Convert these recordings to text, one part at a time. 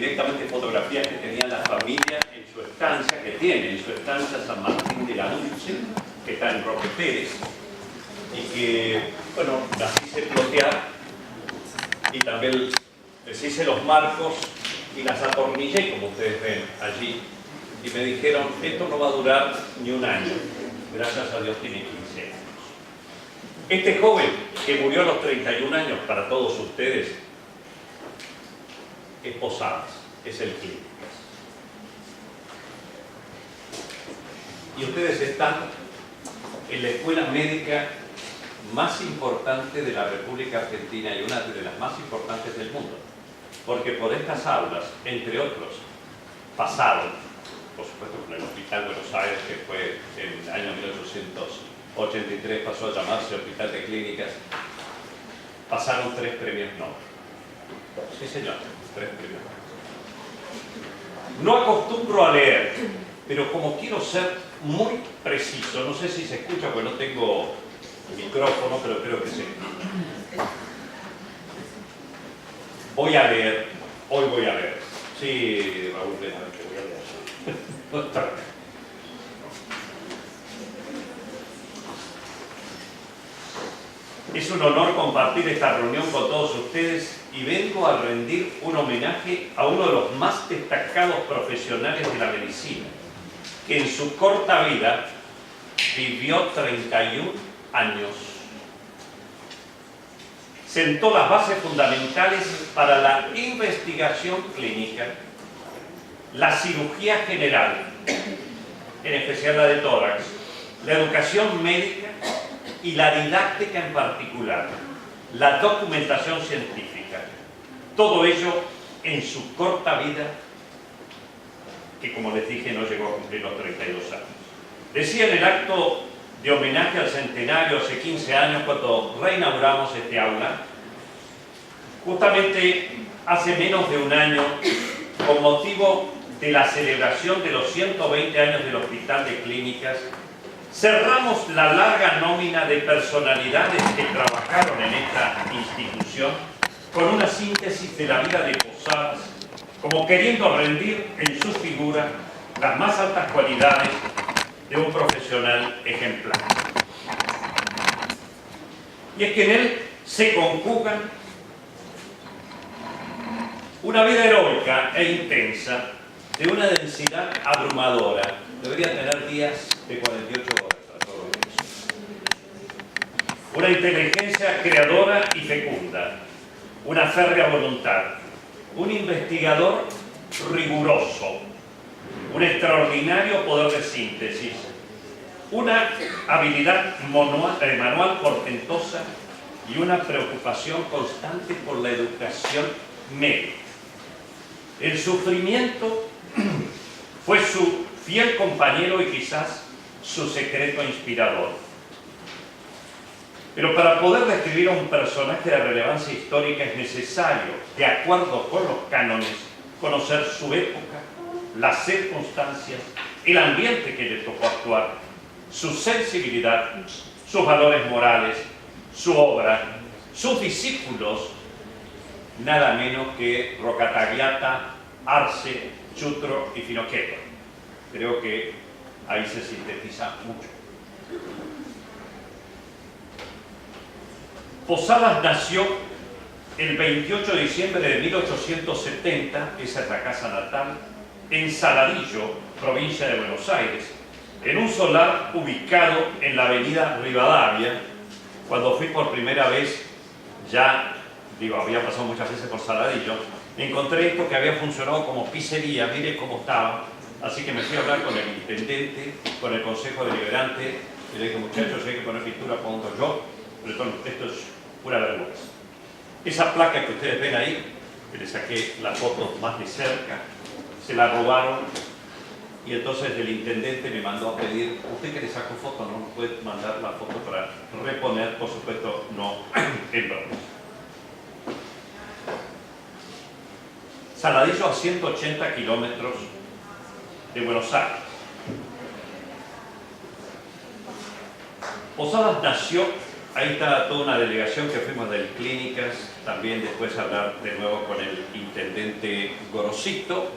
directamente fotografías que tenía la familia en su estancia, que tiene en su estancia San Martín de la Dulce, que está en Roque Pérez, y que, bueno, las hice plotear y también les hice los marcos y las atornillé, como ustedes ven allí, y me dijeron, esto no va a durar ni un año, gracias a Dios tiene 15 años. Este joven que murió a los 31 años, para todos ustedes, es Posadas, es el Clínicas. Y ustedes están en la escuela médica más importante de la República Argentina y una de las más importantes del mundo, porque por estas aulas, entre otros, pasaron, por supuesto, con el Hospital Buenos Aires, que fue en el año 1883, pasó a llamarse Hospital de Clínicas, pasaron 3 premios Nobel. Sí, señor, 3 premios Nobel. No acostumbro a leer, pero como quiero ser muy preciso, no sé si se escucha porque no tengo micrófono, pero creo que sí. Voy a leer, hoy voy a leer. Sí, Raúl, que voy a leer. Es un honor compartir esta reunión con todos ustedes y vengo a rendir un homenaje a uno de los más destacados profesionales de la medicina, que en su corta vida vivió 31 años. Sentó las bases fundamentales para la investigación clínica, la cirugía general, en especial la de tórax, la educación médica y la didáctica en particular, la documentación científica. Todo ello en su corta vida, que como les dije no llegó a cumplir los 32 años. Decía en el acto de homenaje al centenario hace 15 años, cuando reinauguramos este aula, justamente hace menos de un año, con motivo de la celebración de los 120 años del Hospital de Clínicas, cerramos la larga nómina de personalidades que trabajaron en esta institución con una síntesis de la vida de Posadas, como queriendo rendir en su figura las más altas cualidades de un profesional ejemplar. Y es que en él se conjugan una vida heroica e intensa de una densidad abrumadora. Debería tener días de 48 horas para todo eso. Una inteligencia creadora y fecunda, una férrea voluntad, un investigador riguroso, un extraordinario poder de síntesis, una habilidad manual portentosa y una preocupación constante por la educación médica. El sufrimiento fue su fiel compañero y quizás su secreto inspirador. Pero para poder describir a un personaje de relevancia histórica es necesario, de acuerdo con los cánones, conocer su época, las circunstancias, el ambiente que le tocó actuar, su sensibilidad, sus valores morales, su obra, sus discípulos, nada menos que Rocatagliata, Arce, Chutro y Finocchietto. Creo que ahí se sintetiza mucho. Posadas nació el 28 de diciembre de 1870, esa es la casa natal, en Saladillo, provincia de Buenos Aires, en un solar ubicado en la avenida Rivadavia. Cuando fui por primera vez, ya, había pasado muchas veces por Saladillo, encontré esto que había funcionado como pizzería, mire cómo estaba, así que me fui a hablar con el intendente, con el consejo deliberante, y le dije, muchachos, si hay que poner pintura, pongo yo, pero esto es pura vergüenza. Esa placa que ustedes ven ahí, que le saqué la foto más de cerca, se la robaron, y entonces el intendente me mandó a pedir, usted que le sacó foto, no nos puede mandar la foto para reponer, por supuesto, no en broma. Saladillo a 180 kilómetros de Buenos Aires. Posadas nació Ahí está toda una delegación que fuimos del Clínicas, también después hablar de nuevo con el intendente Gorosito.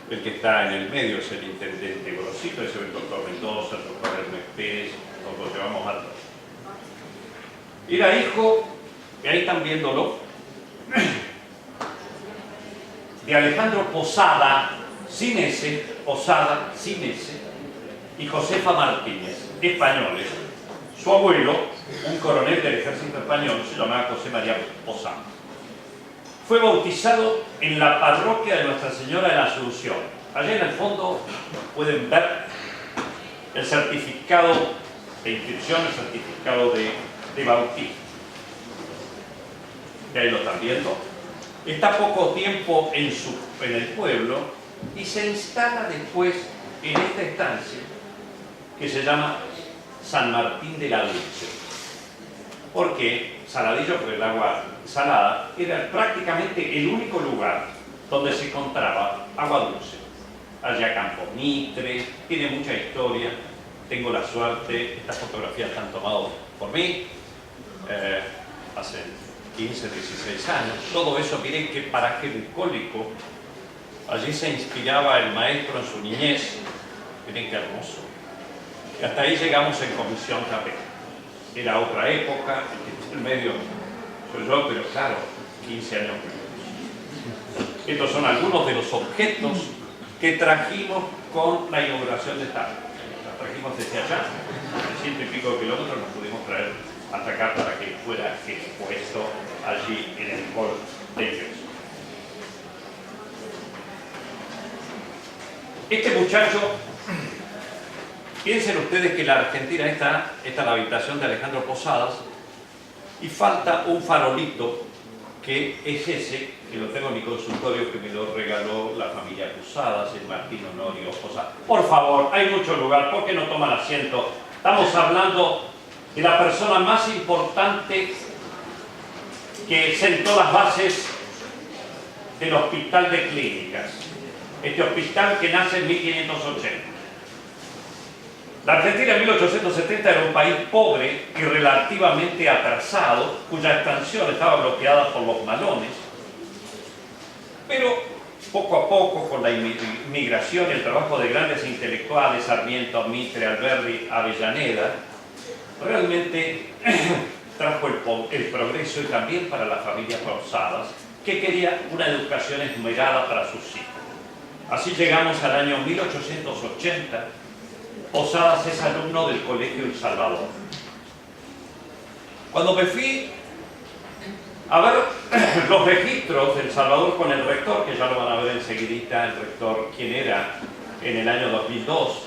El que está en el medio es el intendente Gorosito, ese es el doctor Mendoza, el doctor Hermes Pérez, nos lo llevamos a todos. Era hijo, y ahí están viéndolo, de Alejandro Posada, sin S, Posada, sin S, y Josefa Martínez, españoles. Su abuelo, un coronel del ejército español, se llamaba José María Posada. Fue bautizado en la parroquia de Nuestra Señora de la Asunción. Allá en el fondo pueden ver el certificado de inscripción, el certificado de bautismo. Y ahí lo están viendo. Está poco tiempo en el pueblo y se instala después en esta estancia que se llama San Martín de la Dulce. Porque Saladillo, por el agua salada, era prácticamente el único lugar donde se encontraba agua dulce. Allá Campo Mitre, tiene mucha historia. Tengo la suerte, estas fotografías están tomadas por mí hace 15, 16 años. Todo eso, miren qué paraje bucólico. Allí se inspiraba el maestro en su niñez. Miren qué hermoso. Y hasta ahí llegamos en comisión también. Era otra época, en medio soy yo, pero claro, 15 años menos. Estos son algunos de los objetos que trajimos con la inauguración de esta. Las trajimos desde allá, de 100 y pico kilómetros, nos pudimos traer hasta acá para que fuera expuesto allí en el hall de ingreso. Este muchacho, piensen ustedes que la Argentina esta es la habitación de Alejandro Posadas y falta un farolito que es ese, que lo tengo en mi consultorio, que me lo regaló la familia Posadas, el Martín Honorio Posadas. Por favor, hay mucho lugar, ¿por qué no toman asiento? Estamos hablando de la persona más importante que sentó las bases del Hospital de Clínicas. Este hospital que nace en 1580. La Argentina en 1870 era un país pobre y relativamente atrasado, cuya expansión estaba bloqueada por los malones. Pero poco a poco, con la inmigración y el trabajo de grandes intelectuales, Sarmiento, Mitre, Alberdi, Avellaneda, realmente trajo el progreso y también para la familia Posadas, que quería una educación esmerada para sus hijos. Así llegamos al año 1880. Posadas es alumno del Colegio El Salvador. Cuando me fui a ver los registros del Salvador con el rector, que ya lo van a ver enseguidita, el rector, quién era en el año 2002,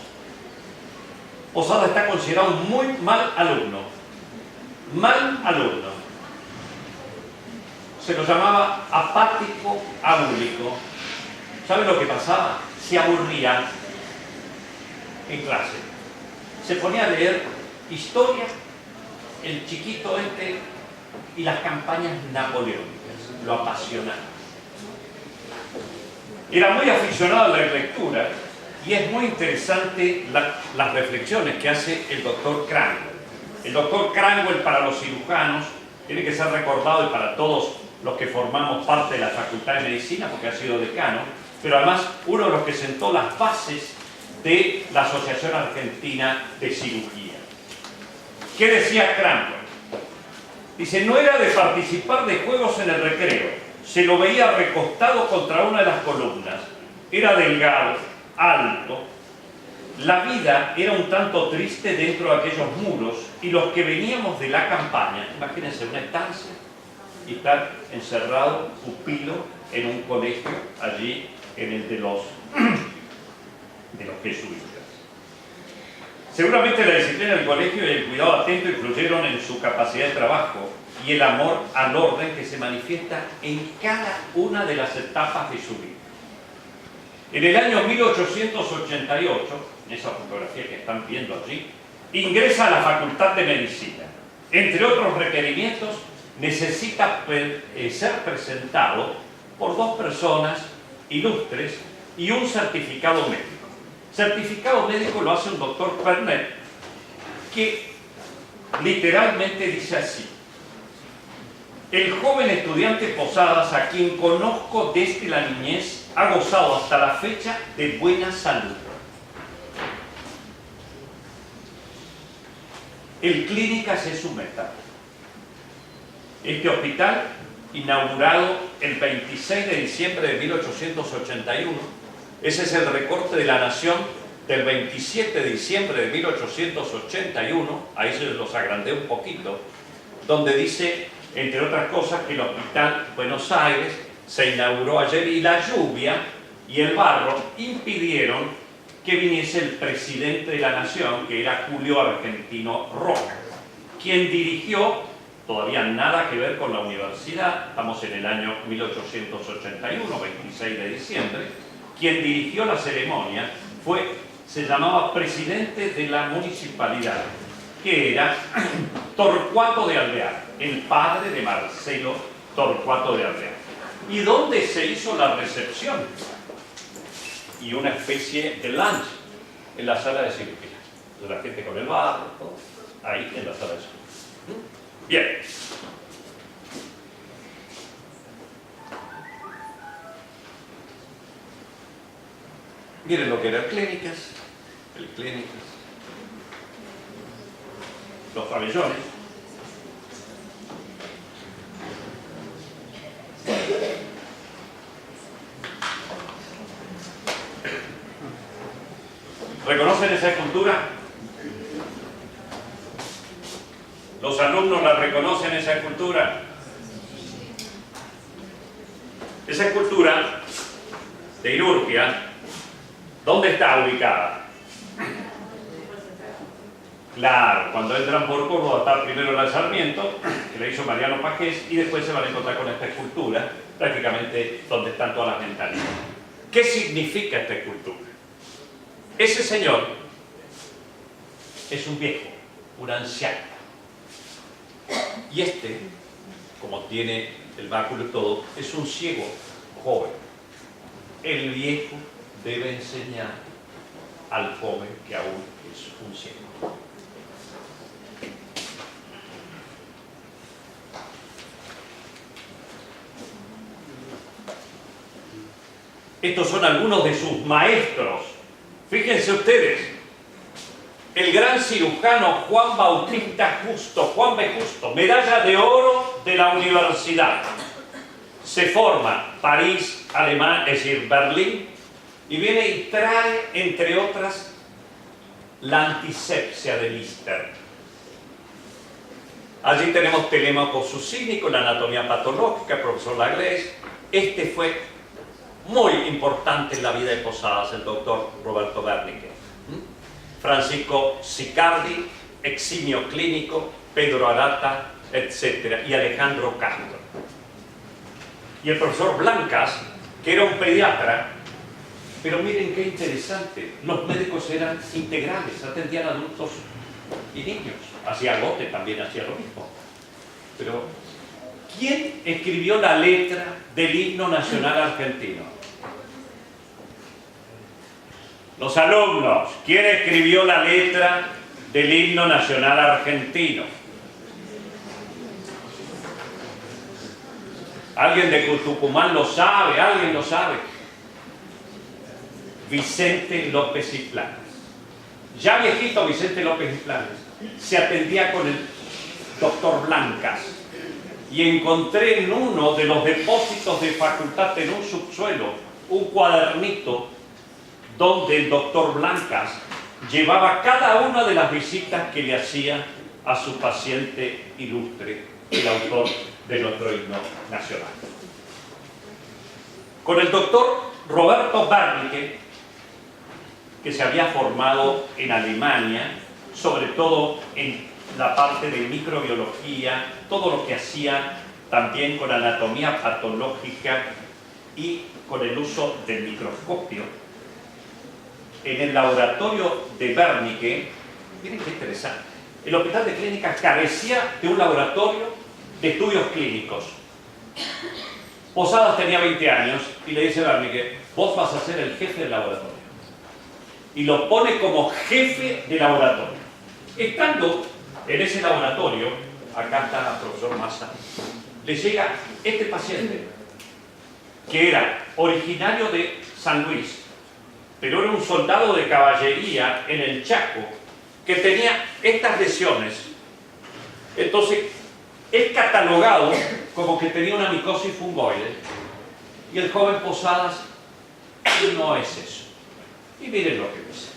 Posadas está considerado un muy mal alumno. Mal alumno. Se lo llamaba apático abúlico. ¿Saben lo que pasaba? Se aburría en clase. Se ponía a leer historia, el chiquito y las campañas napoleónicas. Lo apasionaba. Era muy aficionado a la lectura y es muy interesante las reflexiones que hace el doctor Cranwell. El doctor Cranwell, para los cirujanos, tiene que ser recordado, y para todos los que formamos parte de la Facultad de Medicina, porque ha sido decano, pero además uno de los que sentó las bases de la Asociación Argentina de Cirugía. ¿Qué decía Cranwell? Dice, no era de participar de juegos en el recreo, se lo veía recostado contra una de las columnas, era delgado, alto, la vida era un tanto triste dentro de aquellos muros y los que veníamos de la campaña, imagínense una estancia y estar encerrado, pupilo, en un colegio allí en el de los jesuitas. Seguramente la disciplina del colegio y el cuidado atento influyeron en su capacidad de trabajo y el amor al orden que se manifiesta en cada una de las etapas de su vida. En el año 1888, en esa fotografía que están viendo allí, ingresa a la Facultad de Medicina. Entre otros requerimientos, necesita ser presentado por dos personas ilustres y un certificado médico. Certificado médico lo hace un doctor Pernet, que literalmente dice así: el joven estudiante Posadas, a quien conozco desde la niñez, ha gozado hasta la fecha de buena salud. El Clínicas es su meta. Este hospital, inaugurado el 26 de diciembre de 1881, ese es el recorte de La Nación del 27 de diciembre de 1881, ahí se los agrandé un poquito, donde dice, entre otras cosas, que el Hospital Buenos Aires se inauguró ayer y la lluvia y el barro impidieron que viniese el presidente de la Nación, que era Julio Argentino Roca, quien dirigió, todavía nada que ver con la universidad, estamos en el año 1881, 26 de diciembre, quien dirigió la ceremonia se llamaba presidente de la municipalidad, que era Torcuato de Alvear, el padre de Marcelo Torcuato de Alvear. ¿Y dónde se hizo la recepción? Y una especie de lunch en la sala de cirugía. La gente con el barro, todo, ahí en la sala de cirugía. Bien. Miren lo que era el Clínicas, los pabellones. ¿Reconocen esa escultura? ¿Los alumnos la reconocen, esa escultura? Esa escultura de Irurgia, ¿dónde está ubicada? Claro, cuando entran por Córdoba está primero la Sarmiento, que la hizo Mariano Pajés, y después se van a encontrar con esta escultura, prácticamente donde están todas las ventanillas. ¿Qué significa esta escultura? Ese señor es un viejo, un anciano. Y este, como tiene el báculo y todo, es un ciego joven. El viejo debe enseñar al joven que aún es un ciego. Estos son algunos de sus maestros. Fíjense ustedes, el gran cirujano Juan Bautista Justo, Juan B. Justo, medalla de oro de la universidad. Se forma París, Alemania, es decir, Berlín, y viene y trae, entre otras, la antisepsia de Lister. Allí tenemos Telémaco Susini con la anatomía patológica, el profesor Laglés. Este fue muy importante en la vida de Posadas, el doctor Roberto Wernicke. Francisco Sicardi, eximio clínico, Pedro Arata, etc. y Alejandro Castro. Y el profesor Blancas, que era un pediatra, pero miren qué interesante, los médicos eran integrales, atendían a adultos y niños. Hacía Goethe, también hacía lo mismo. Pero, ¿quién escribió la letra del himno nacional argentino? Los alumnos. ¿Quién escribió la letra del himno nacional argentino? ¿Alguien de Tucumán lo sabe? ¿Alguien lo sabe? Vicente López y Planes. Ya viejito Vicente López y Planes se atendía con el doctor Blancas, y encontré en uno de los depósitos de facultad, en un subsuelo, un cuadernito donde el doctor Blancas llevaba cada una de las visitas que le hacía a su paciente ilustre, el autor de nuestro himno nacional. Con el doctor Roberto Wernicke, que se había formado en Alemania, sobre todo en la parte de microbiología, todo lo que hacía también con anatomía patológica y con el uso del microscopio. En el laboratorio de Wernicke, miren qué interesante, el Hospital de Clínicas carecía de un laboratorio de estudios clínicos. Posadas tenía 20 años y le dice a Wernicke, vos vas a ser el jefe del laboratorio. Y lo pone como jefe de laboratorio. Estando En ese laboratorio, acá está el profesor Massa, le llega este paciente, que era originario de San Luis, pero era un soldado de caballería en el Chaco, que tenía estas lesiones. Entonces, es catalogado como que tenía una micosis fungoide, y el joven Posadas no es eso. Y miren lo que dice.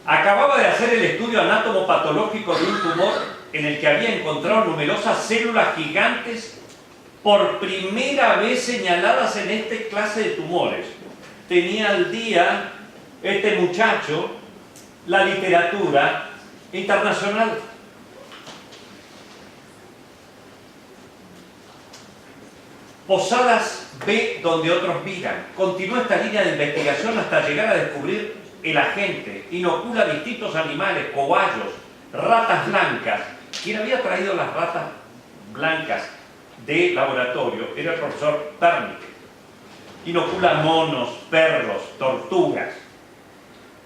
Acababa de hacer el estudio anatomopatológico de un tumor en el que había encontrado numerosas células gigantes por primera vez señaladas en esta clase de tumores. Tenía al día este muchacho la literatura internacional. Posadas ve donde otros miran. Continúa esta línea de investigación hasta llegar a descubrir el agente. Inocula distintos animales, cobayos, ratas blancas. Quien había traído las ratas blancas de laboratorio era el profesor Pernicke. Inocula monos, perros, tortugas.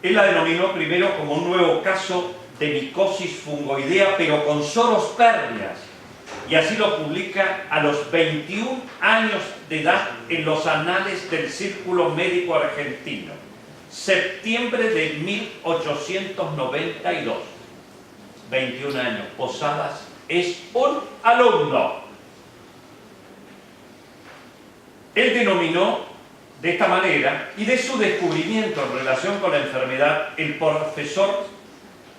Él la denominó primero como un nuevo caso de micosis fungoidea, pero con sorospermias. Y así lo publica a los 21 años de edad en los anales del Círculo Médico Argentino. Septiembre de 1892. 21 años. Posadas es un alumno. Él denominó de esta manera, y de su descubrimiento en relación con la enfermedad, el profesor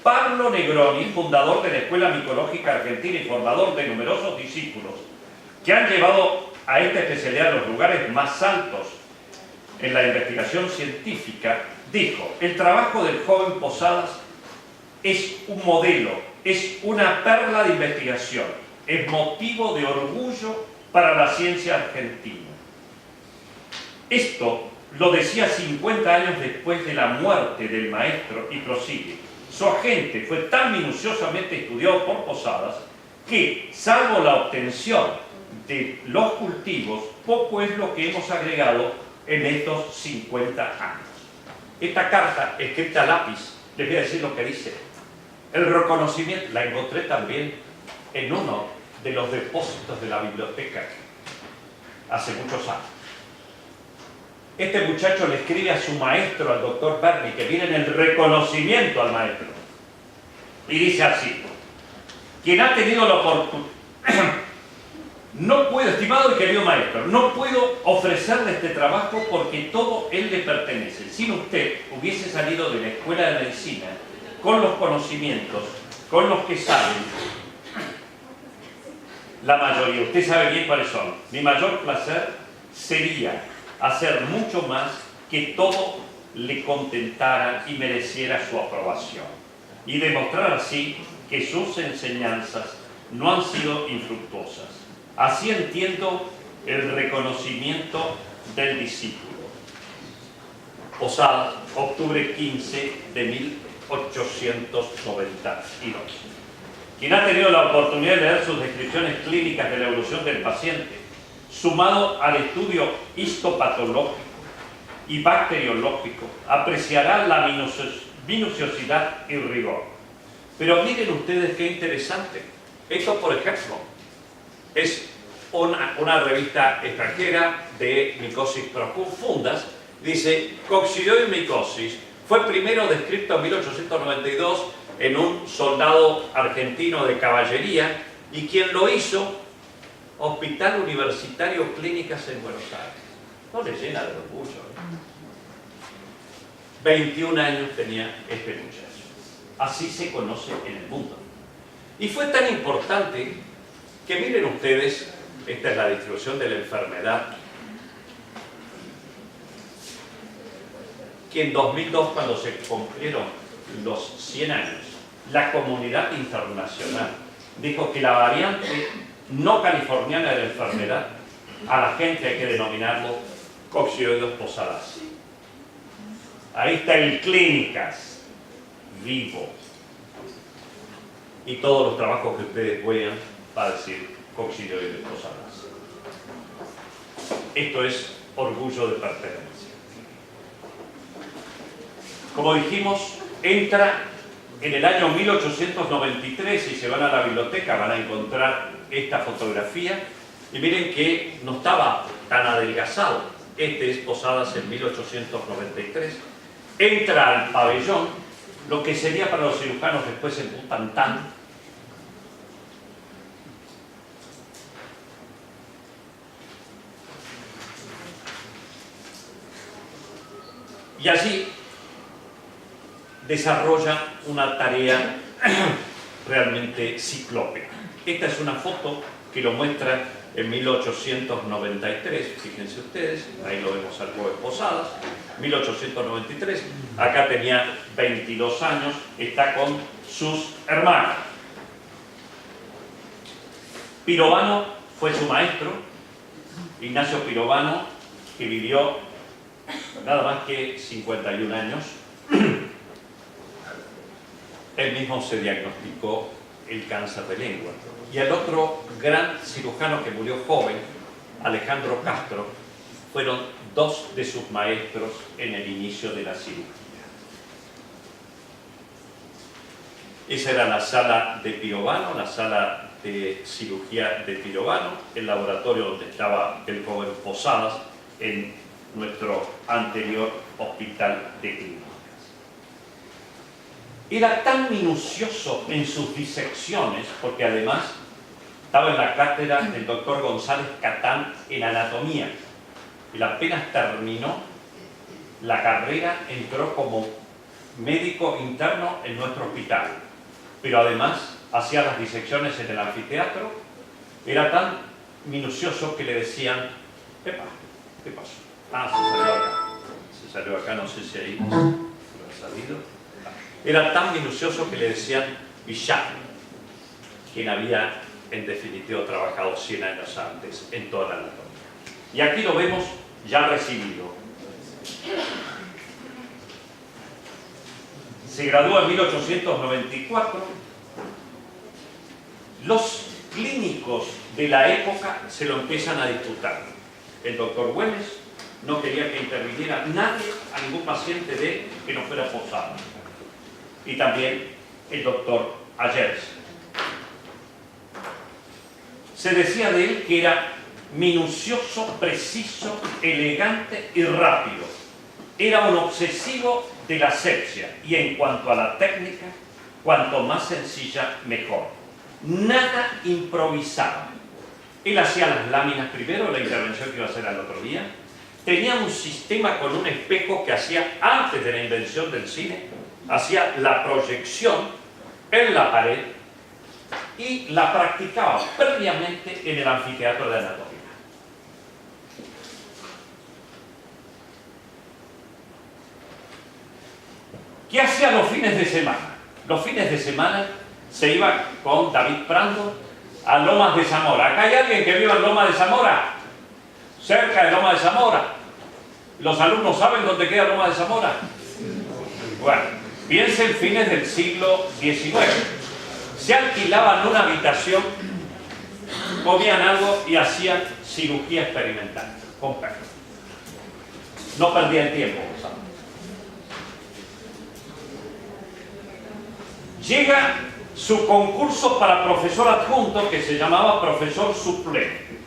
Pablo Negroni, fundador de la Escuela Micológica Argentina y formador de numerosos discípulos, que han llevado a esta especialidad a los lugares más altos en la investigación científica, dijo: el trabajo del joven Posadas es un modelo, es una perla de investigación, es motivo de orgullo para la ciencia argentina. Esto lo decía 50 años después de la muerte del maestro, y prosigue: su agente fue tan minuciosamente estudiado por Posadas que, salvo la obtención de los cultivos, poco es lo que hemos agregado en estos 50 años. Esta carta, escrita a lápiz, les voy a decir lo que dice. El reconocimiento, la encontré también en uno de los depósitos de la biblioteca hace muchos años. Este muchacho le escribe a su maestro, al doctor Pernicke, que viene en el reconocimiento al maestro. Y dice así: quien ha tenido la oportunidad, no puedo, estimado y querido maestro, no puedo ofrecerle este trabajo porque todo él le pertenece. Si usted hubiese salido de la escuela de medicina con los conocimientos, con los que saben, la mayoría, usted sabe bien cuáles son. Mi mayor placer sería hacer mucho más que todo le contentara y mereciera su aprobación, y demostrar así que sus enseñanzas no han sido infructuosas. Así entiendo el reconocimiento del discípulo. Posadas, octubre 15 de 1892. Quien ha tenido la oportunidad de leer sus descripciones clínicas de la evolución del paciente, sumado al estudio histopatológico y bacteriológico, apreciará la minuciosidad y rigor. Pero miren ustedes qué interesante. Esto, por ejemplo, es una revista extranjera de micosis profundas. Dice: coccidioides fue primero descrito en 1892 en un soldado argentino de caballería, y quien lo hizo, Hospital Universitario Clínicas en Buenos Aires. No le llena de orgullo. 21 años tenía este muchacho. Así se conoce en el mundo. Y fue tan importante que, miren ustedes, esta es la distribución de la enfermedad, que en 2002, cuando se cumplieron los 100 años, la comunidad internacional dijo que la variante no californiana de la enfermedad, a la gente hay que denominarlo coccidioides Posadas. Ahí está el Clínicas, vivo. Y todos los trabajos que ustedes vean va a decir coccidioides Posadas. Esto es orgullo de pertenencia. Como dijimos, entra en el año 1893, y se van a la biblioteca van a encontrar esta fotografía, y miren que no estaba tan adelgazado. Este es Posadas en 1893. Entra al pabellón, lo que sería para los cirujanos después el Butantán. Y allí desarrolla una tarea realmente ciclópea. Esta es una foto que lo muestra en 1893, fíjense ustedes, ahí lo vemos al joven Posadas, 1893, acá tenía 22 años, está con sus hermanos. Pirovano fue su maestro, Ignacio Pirovano, que vivió nada más que 51 años. Él mismo se diagnosticó el cáncer de lengua. Y el otro gran cirujano que murió joven, Alejandro Castro, fueron dos de sus maestros en el inicio de la cirugía. Esa era la sala de Pirovano, la sala de cirugía de Pirovano, el laboratorio donde estaba el joven Posadas en nuestro anterior hospital de clínicas. Era tan minucioso en sus disecciones, porque además estaba en la cátedra del doctor González Catán en anatomía. Él apenas terminó la carrera, entró como médico interno en nuestro hospital, pero además hacía las disecciones en el anfiteatro. Era tan minucioso que le decían: "Epa, ¿qué pasó? Ah, se salió acá. Se salió acá, no sé si ahí lo ha salido". Era tan minucioso que le decían Bichat, quien había en definitiva trabajado 100 años antes en toda la anatomía. Y aquí lo vemos ya recibido. Se graduó en 1894. Los clínicos de la época se lo empiezan a disputar. El doctor Güemes no quería que interviniera nadie a ningún paciente de él que no fuera Posadas. Y también el doctor Ayers. Se decía de él que era minucioso, preciso, elegante y rápido. Era un obsesivo de la asepsia, y en cuanto a la técnica, cuanto más sencilla, mejor. Nada improvisaba. Él hacía las láminas primero, la intervención que iba a hacer al otro día. Tenía un sistema con un espejo que hacía antes de la invención del cine. Hacía la proyección en la pared y la practicaba previamente en el anfiteatro de anatomía. ¿Qué hacía los fines de semana? Los fines de semana se iba con David Prando a Lomas de Zamora. ¿Acá hay alguien que viva en Lomas de Zamora? Cerca de Lomas de Zamora. ¿Los alumnos saben dónde queda Lomas de Zamora? Bueno, piensen fines del siglo XIX. Se alquilaban una habitación, comían algo y hacían cirugía experimental con perros. No perdían tiempo, ¿sabes? Llega su concurso para profesor adjunto, que se llamaba profesor suplente.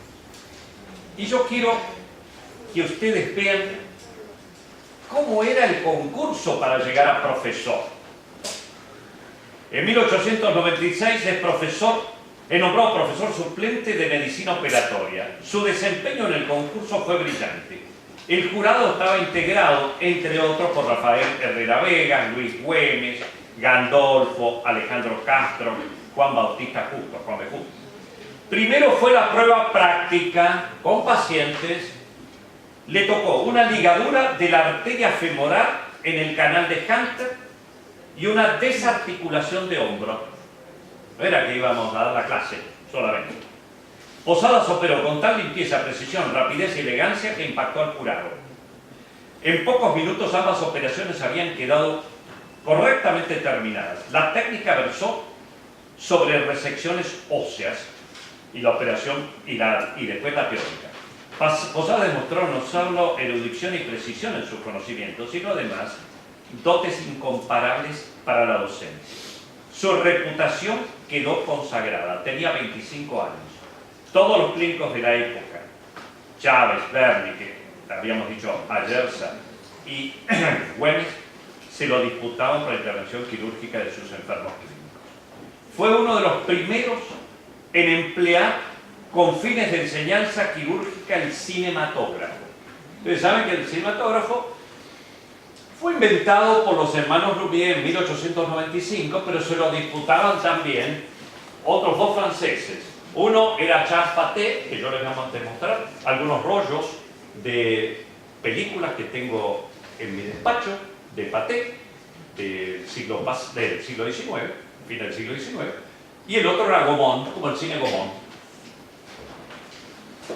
Y yo quiero que ustedes vean cómo era el concurso para llegar a profesor. En 1896 es nombrado profesor suplente de medicina operatoria. Su desempeño en el concurso fue brillante. El jurado estaba integrado, entre otros, por Rafael Herrera Vega, Luis Güemes, Gandolfo, Alejandro Castro, Juan Bautista Justo, Juan B. Justo. Primero fue la prueba práctica con pacientes. Le tocó una ligadura de la arteria femoral en el canal de Hunter y una desarticulación de hombro. No era que íbamos a dar la clase solamente. Posadas operó con tal limpieza, precisión, rapidez y elegancia que impactó al jurado. En pocos minutos ambas operaciones habían quedado correctamente terminadas. La técnica versó sobre resecciones óseas y la operación y después la teórica. Posadas demostró no solo erudición y precisión en sus conocimientos, sino además dotes incomparables para la docencia. Su reputación quedó consagrada, tenía 25 años. Todos los clínicos de la época, Chávez, Berni, que habíamos dicho Ayerza, y Güemes, se lo disputaban por la intervención quirúrgica de sus enfermos clínicos. Fue uno de los primeros en emplear con fines de enseñanza quirúrgica el cinematógrafo. Ustedes saben que el cinematógrafo fue inventado por los hermanos Lumière en 1895, pero se lo disputaban también otros dos franceses. Uno era Charles Pathé, que yo les voy a demostrar algunos rollos de películas que tengo en mi despacho, de Pathé, del siglo XIX, fin del siglo XIX, y el otro era Gaumont, como el cine Gaumont.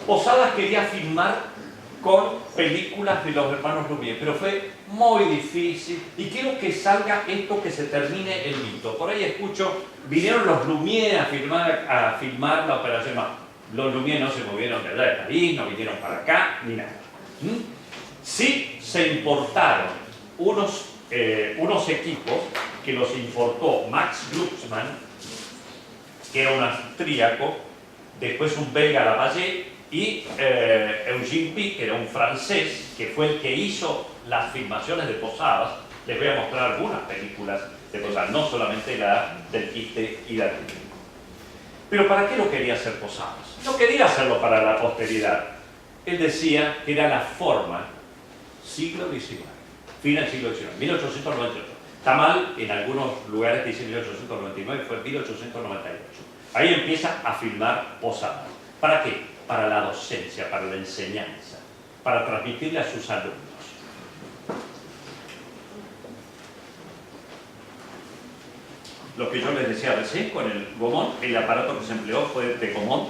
Posadas quería filmar con películas de los hermanos Lumière, pero fue muy difícil, y quiero que salga esto, que se termine el mito. Por ahí escucho, vinieron los Lumière a filmar la operación. No, los Lumière no se movieron de allá de París, no vinieron para acá, ni nada. Sí se importaron unos equipos que los importó Max Glucksmann, que era un austríaco, después un belga Lavalle, y Eugene Pic, que era un francés, que fue el que hizo las filmaciones de Posadas. Les voy a mostrar algunas películas de Posadas, no solamente la del quiste y la del clínico. Pero ¿para qué lo quería hacer Posadas? No quería hacerlo para la posteridad. Él decía que era la forma, siglo XIX, fin del siglo XIX, 1898. Está mal, en algunos lugares que dice 1899, fue 1898. Ahí empieza a filmar Posadas. ¿Para qué? Para la docencia, para la enseñanza, para transmitirle a sus alumnos. Lo que yo les decía recién con el Gaumont, el aparato que se empleó fue de Gaumont.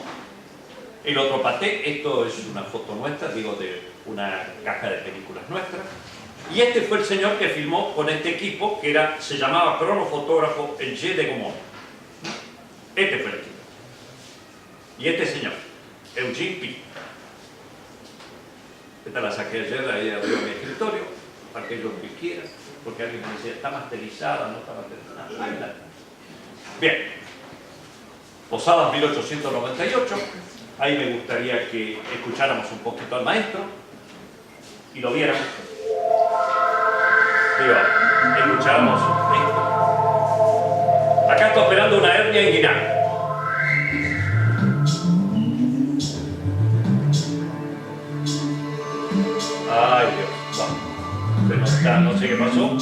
El otro Pathé, esto es una foto nuestra, digo, de una caja de películas nuestra. Y este fue el señor que filmó con este equipo, que se llamaba cronofotógrafo el G de Gaumont. Este fue el equipo. Y este señor, Eugene Pic. Esta la saqué ayer ahí arriba de mi escritorio, para aquellos que quieran, porque alguien me decía, ¿está masterizada? ¿No está masterizada? Bien. Posadas 1898. Ahí me gustaría que escucháramos un poquito al maestro y lo viéramos. Digo, escucháramos esto. Acá está operando una hernia inguinal. Ay, Dios, bueno, no sé qué pasó.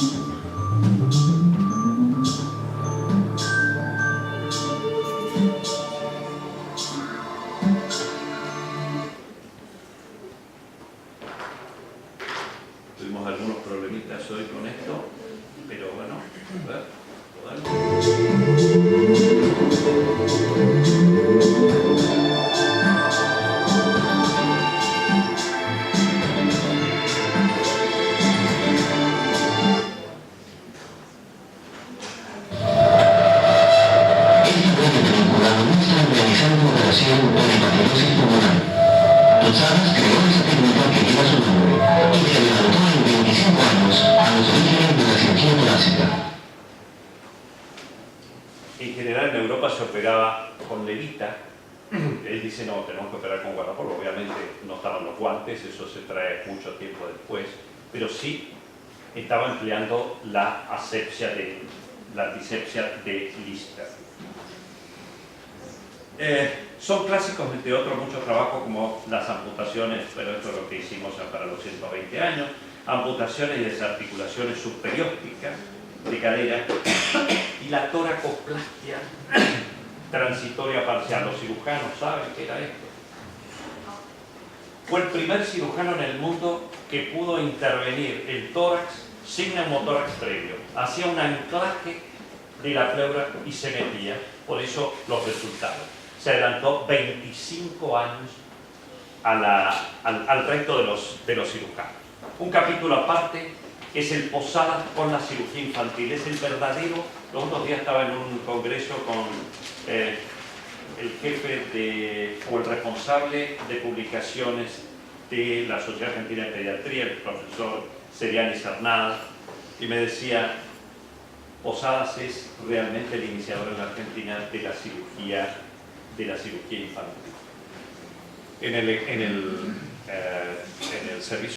Tuvimos algunos problemitas hoy con esto, pero bueno, a ver. Posadas creó esa técnica que lleva su nombre y que adelantó en 25 años a los orígenes de la cirugía torácica. En general en Europa se operaba con levita. Él dice, no, tenemos que operar con guardapolvo. Obviamente no estaban los guantes, eso se trae mucho tiempo después, pero sí estaba empleando la antisepsia de Lister. Son clásicos, entre otros, muchos trabajos como las amputaciones, pero esto es lo que hicimos para los 120 años, amputaciones y desarticulaciones subperiósticas de cadera y la toracoplastia transitoria parcial. Los cirujanos saben qué era esto. Fue el primer cirujano en el mundo que pudo intervenir el tórax sin neumotórax previo. Hacía un anclaje de la pleura y se metía, por eso los resultados. Se adelantó 25 años al resto de los cirujanos. Un capítulo aparte es el Posadas con la cirugía infantil. Es el verdadero. Los otros días estaba en un congreso con el jefe o el responsable de publicaciones de la Sociedad Argentina de Pediatría, el profesor Seriani Cernada, y me decía: Posadas es realmente el iniciador en la Argentina de la cirugía infantil. En el servicio